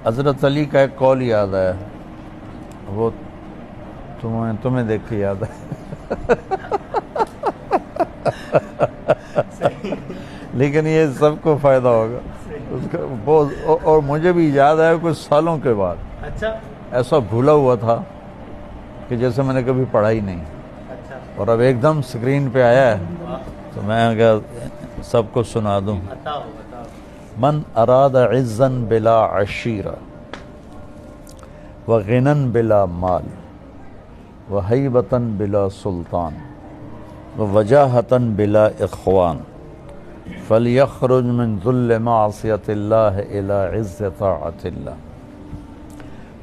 حضرت علی کا ایک قول یاد آیا، وہ تمہیں دیکھ کے یاد ہے لیکن یہ سب کو فائدہ ہوگا اس کا بہت، اور مجھے بھی یاد آیا کچھ سالوں کے بعد، اچھا ایسا بھولا ہوا تھا کہ جیسے میں نے کبھی پڑھا ہی نہیں، اچھا اور اب ایک دم اسکرین پہ آیا ہے تو میں اگر سب کو سنا دوں. بتاؤ من اراد عزا بلا عشیرہ وغنا بلا مال وہیبۃ بلا سلطان ووجاہۃ بلا اخوان فلیخرج من ذل معصیۃ اللہ الی عز طاعت اللہ.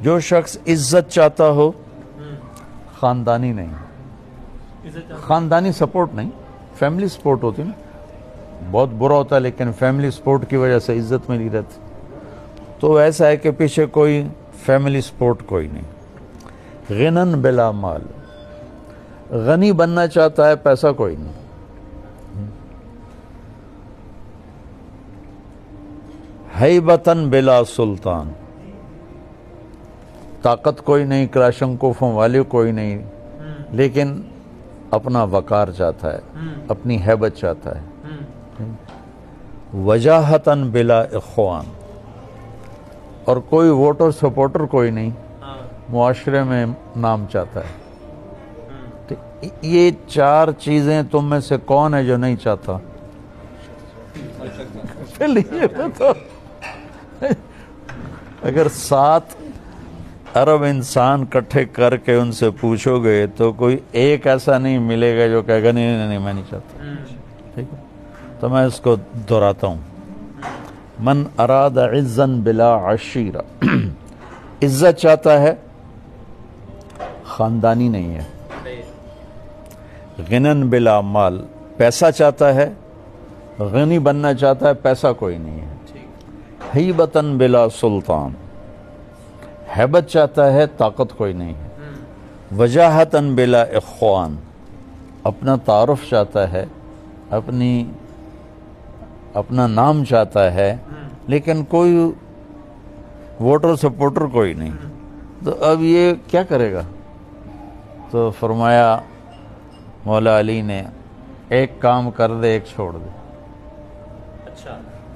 جو شخص عزت چاہتا ہو، خاندانی نہیں، خاندانی سپورٹ نہیں، فیملی سپورٹ ہوتی نا، بہت برا ہوتا ہے لیکن فیملی سپورٹ کی وجہ سے عزت ملی رہتی، تو ایسا ہے کہ پیچھے کوئی فیملی سپورٹ کوئی نہیں. غنن بلا مال، غنی بننا چاہتا ہے، پیسہ کوئی نہیں. ہیبتن بلا سلطان، طاقت کوئی نہیں، کلاشنکوفوں والے کوئی نہیں، لیکن اپنا وقار چاہتا ہے، اپنی ہیبت چاہتا ہے. وجاہتن بلا اخوان، اور کوئی ووٹر سپورٹر کوئی نہیں، معاشرے میں نام چاہتا ہے. تو یہ چار چیزیں تم میں سے کون ہے جو نہیں چاہتا؟ چلیے بتاؤ، اگر 7 ارب انسان کٹھے کر کے ان سے پوچھو گے تو کوئی ایک ایسا نہیں ملے گا جو کہے گا نہیں میں نہیں چاہتا. ٹھیک ہے، تو میں اس کو دہراتا ہوں. من اراد عزا بلا عشیرہ، عزت چاہتا ہے، خاندانی نہیں ہے. غنن بلا مال، پیسہ چاہتا ہے، غنی بننا چاہتا ہے، پیسہ کوئی نہیں ہے. ہیبتن بلا سلطان، ہیبت چاہتا ہے، طاقت کوئی نہیں ہے. وجاہتن بلا اخوان، اپنا تعارف چاہتا ہے، اپنا نام چاہتا ہے، لیکن کوئی ووٹر سپورٹر کوئی نہیں. تو اب یہ کیا کرے گا؟ تو فرمایا مولا علی نے، ایک کام کر دے، ایک چھوڑ دے.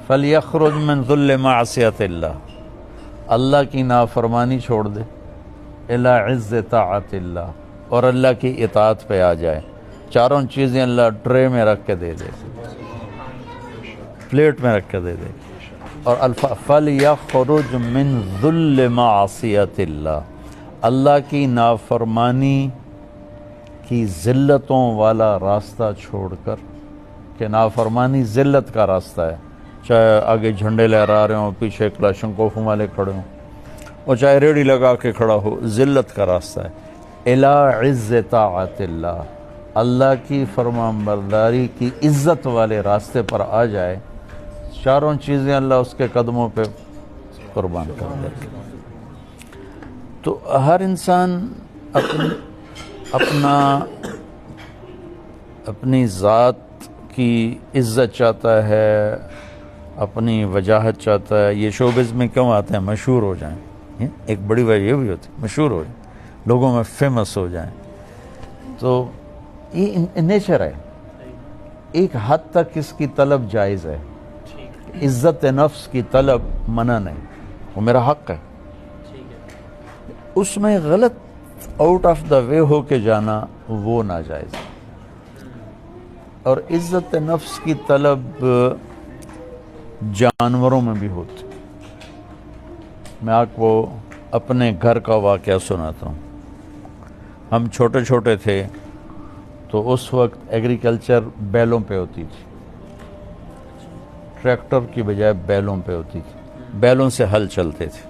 فَلْيَخْرُجْ مِنْ ذُلِّ مَعْصِيَةِ اللَّهِ، اللہ کی نافرمانی چھوڑ دے، اِلَىٰ عِزِّ طَاعَةِ اللَّهِ، اور اللہ کی اطاعت پہ آ جائے. چاروں چیزیں اللہ ٹرے میں رکھ کے دے دے، پلیٹ میں رکھ کے دے دے. اور فَلْيَخْرُجْ مِنْ ذُلِّ مَعْصِيَةِ اللَّهِ، اللہ کی نافرمانی کی ذلتوں والا راستہ چھوڑ کر، کہ نافرمانی ذلت کا راستہ ہے، چاہے آگے جھنڈے لہرا رہے ہوں، پیچھے کلاشنکوفوں والے کھڑے ہوں، اور چاہے ریڑھی لگا کے کھڑا ہو، ذلت کا راستہ ہے. اِلَىٰ عِزِّ طَاعَةِ اللَّهِ، اللہ کی فرمانبرداری کی عزت والے راستے پر آ جائے، چاروں چیزیں اللہ اس کے قدموں پہ قربان کر دے. تو ہر انسان اپنی ذات کی عزت چاہتا ہے، اپنی وجاہت چاہتا ہے. یہ شوبز میں کیوں آتے ہیں؟ مشہور ہو جائیں. ایک بڑی وجہ یہ بھی ہوتی ہے، مشہور ہو جائیں، لوگوں میں فیمس ہو جائیں. تو یہ نیچر ہے. ایک حد تک اس کی طلب جائز ہے، عزت نفس کی طلب منع نہیں، وہ میرا حق ہے. اس میں غلط آؤٹ آف دا وے ہو کے جانا وہ ناجائز. اور عزت نفس کی طلب جانوروں میں بھی ہوتی. میں آپ کو اپنے گھر کا واقعہ سناتا ہوں. ہم چھوٹے چھوٹے تھے تو اس وقت ایگریکلچر بیلوں پہ ہوتی تھی، ٹریکٹر کی بجائے بیلوں پہ ہوتی تھی، بیلوں سے ہل چلتے تھے.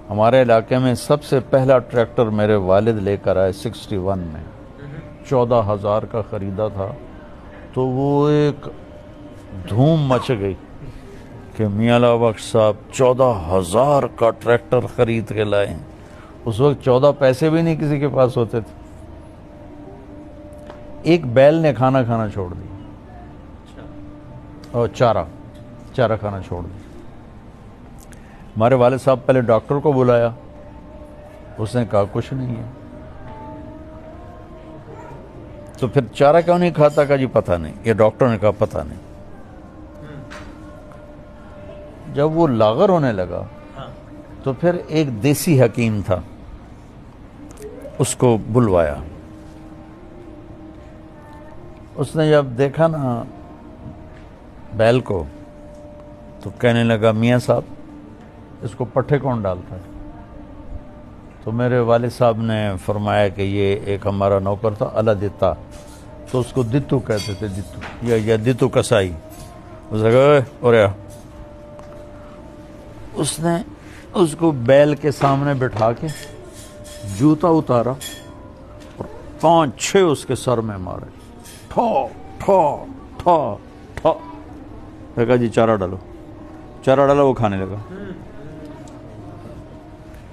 ہمارے علاقے میں سب سے پہلا ٹریکٹر میرے والد لے کر آئے 61 میں، 14,000 کا خریدا تھا. تو وہ ایک دھوم مچ گئی کہ میاں اللہ بخش صاحب 14,000 کا ٹریکٹر خرید کے لائے ہیں. اس وقت 14 پیسے بھی نہیں کسی کے پاس ہوتے تھے. ایک بیل نے کھانا چھوڑ دیا، اور چارہ کھانا چھوڑ دیا. ہمارے والد صاحب پہلے ڈاکٹر کو بلایا، اس نے کہا کچھ نہیں ہے۔ تو پھر چارہ کیوں نہیں کھاتا؟ کہا جی پتہ نہیں۔ یہ ڈاکٹر نے کہا پتہ نہیں۔ جب وہ لاغر ہونے لگا تو پھر ایک دیسی حکیم تھا، اس کو بلوایا۔ اس نے جب دیکھا نا بیل کو تو کہنے لگا میاں صاحب اس کو پٹھے کون ڈالتا ہے؟ تو میرے والد صاحب نے فرمایا کہ یہ ایک ہمارا نوکر تھا اللہ دیتا، تو اس کو دتو کہتے تھے، دتو یا دتو کسائی۔ اس نے کہا اور اس نے اس کو بیل کے سامنے بٹھا کے جوتا اتارا اور 5-6 اس کے سر میں مارے، ٹھو ٹھو ٹھو ٹھو۔ کہا جی چارہ ڈالو، چارہ ڈالا، وہ کھانے لگا۔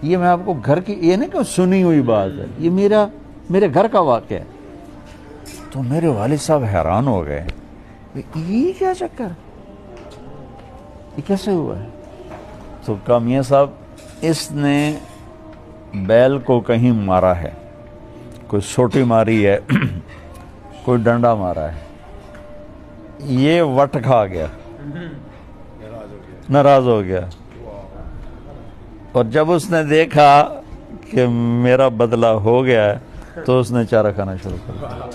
یہ میں آپ کو گھر کی، یہ نہیں کہ سنی ہوئی بات ہے، یہ میرے گھر کا واقعہ ہے۔ تو میرے والد صاحب حیران ہو گئے، یہ کیا چکر، یہ کیسے ہوا ہے؟ تو کہا میاں صاحب اس نے بیل کو کہیں مارا ہے، کوئی سوٹی ماری ہے، کوئی ڈنڈا مارا ہے، یہ وٹ کھا گیا، ناراض ہو گیا، اور جب اس نے دیکھا کہ میرا بدلہ ہو گیا ہے تو اس نے چارہ کھانا شروع کر دیا۔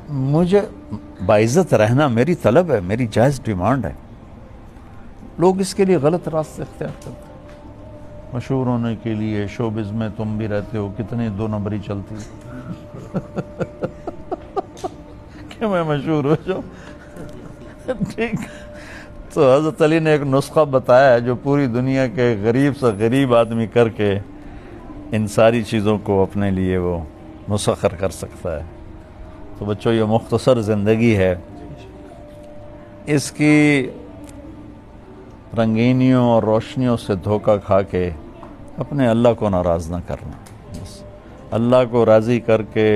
مجھے باعزت رہنا میری طلب ہے، میری جائز ڈیمانڈ ہے۔ لوگ اس کے لیے غلط راستے اختیار کرتے ہیں، مشہور ہونے کے لیے۔ شوبز میں تم بھی رہتے ہو، کتنی 2 نمبری چلتی کہ میں مشہور ہو جاؤں، ٹھیک۔ تو حضرت علی نے ایک نسخہ بتایا ہے جو پوری دنیا کے غریب سے غریب آدمی کر کے ان ساری چیزوں کو اپنے لیے وہ مسخر کر سکتا ہے۔ تو بچوں یہ مختصر زندگی ہے، اس کی رنگینیوں اور روشنیوں سے دھوکہ کھا کے اپنے اللہ کو ناراض نہ کرنا۔ بس اللہ کو راضی کر کے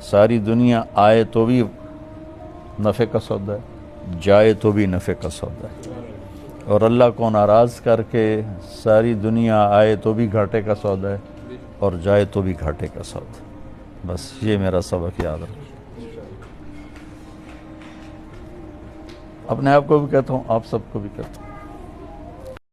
ساری دنیا آئے تو بھی نفع کا سودا ہے، جائے تو بھی نفع کا سودا ہے، اور اللہ کو ناراض کر کے ساری دنیا آئے تو بھی گھاٹے کا سودا ہے، اور جائے تو بھی گھاٹے کا سودا ہے۔ بس یہ میرا سبق یاد رکھیں۔ اپنے آپ کو بھی کہتا ہوں، آپ سب کو بھی کہتا ہوں۔